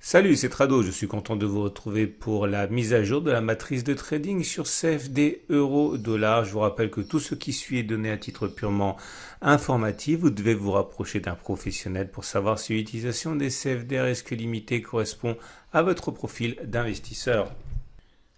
Salut, c'est Trado, je suis content de vous retrouver pour la mise à jour de la matrice de trading sur CFD euro dollar. Je vous rappelle que tout ce qui suit est donné à titre purement informatif. Vous devez vous rapprocher d'un professionnel pour savoir si l'utilisation des CFD à risque limité correspond à votre profil d'investisseur.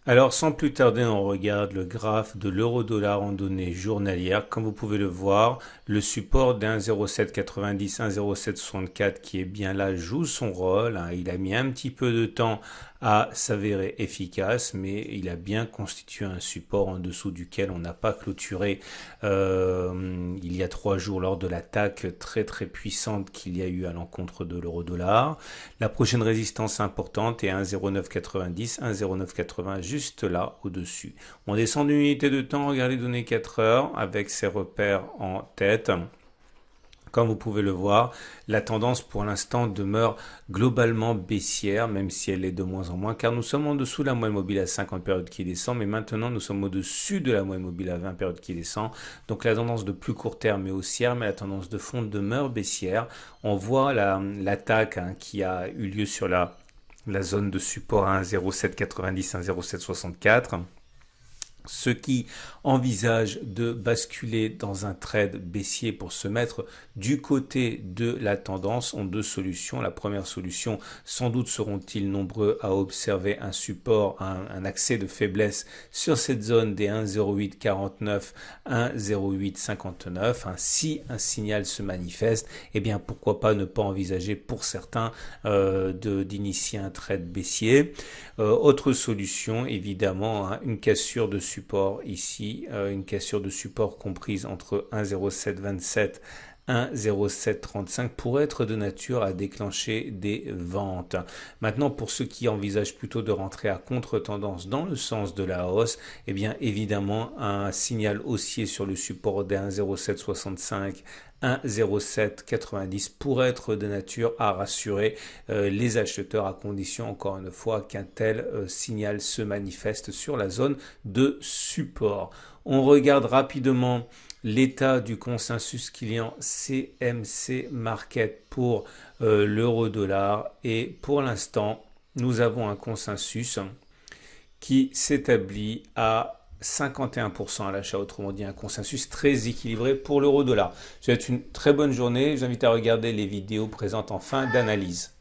Alors, sans plus tarder, on regarde le graphe de l'euro-dollar en données journalières. Comme vous pouvez le voir, le support d'un 0,790, 1,0764 qui est bien là joue son rôle. Il a mis un petit peu de temps à s'avérer efficace, mais il a bien constitué un support en dessous duquel on n'a pas clôturé il y a 3 jours lors de l'attaque très très puissante qu'il y a eu à l'encontre de l'euro-dollar. La prochaine résistance importante est 1,0990, 1,0980 juste là au-dessus. On descend d'une unité de temps, regardez les données 4 heures avec ses repères en tête. Comme vous pouvez le voir, la tendance pour l'instant demeure globalement baissière, même si elle est de moins en moins, car nous sommes en dessous de la moyenne mobile à 50 périodes qui descend, mais maintenant nous sommes au-dessus de la moyenne mobile à 20 périodes qui descend. Donc la tendance de plus court terme est haussière, mais la tendance de fond demeure baissière. On voit l'attaque qui a eu lieu sur la zone de support à 1,0790, 1,0764. Ceux qui envisagent de basculer dans un trade baissier pour se mettre du côté de la tendance ont deux solutions. La première solution, sans doute seront-ils nombreux à observer un support, un accès de faiblesse sur cette zone des 1,0849, 1,0859. Si un signal se manifeste, eh bien pourquoi pas ne pas envisager pour certains d'initier un trade baissier. Autre solution, évidemment, une cassure de support ici, une cassure de support comprise entre 1,0727 1,0735 pourrait être de nature à déclencher des ventes. Maintenant, pour ceux qui envisagent plutôt de rentrer à contre-tendance dans le sens de la hausse, eh bien évidemment un signal haussier sur le support des 1,0765 1,0790 pourrait être de nature à rassurer les acheteurs à condition encore une fois qu'un tel signal se manifeste sur la zone de support. On regarde rapidement l'état du consensus client CMC Market pour l'euro-dollar et pour l'instant nous avons un consensus qui s'établit à 51% à l'achat, autrement dit un consensus très équilibré pour l'euro-dollar. Je vous souhaite une très bonne journée, je vous invite à regarder les vidéos présentes en fin d'analyse.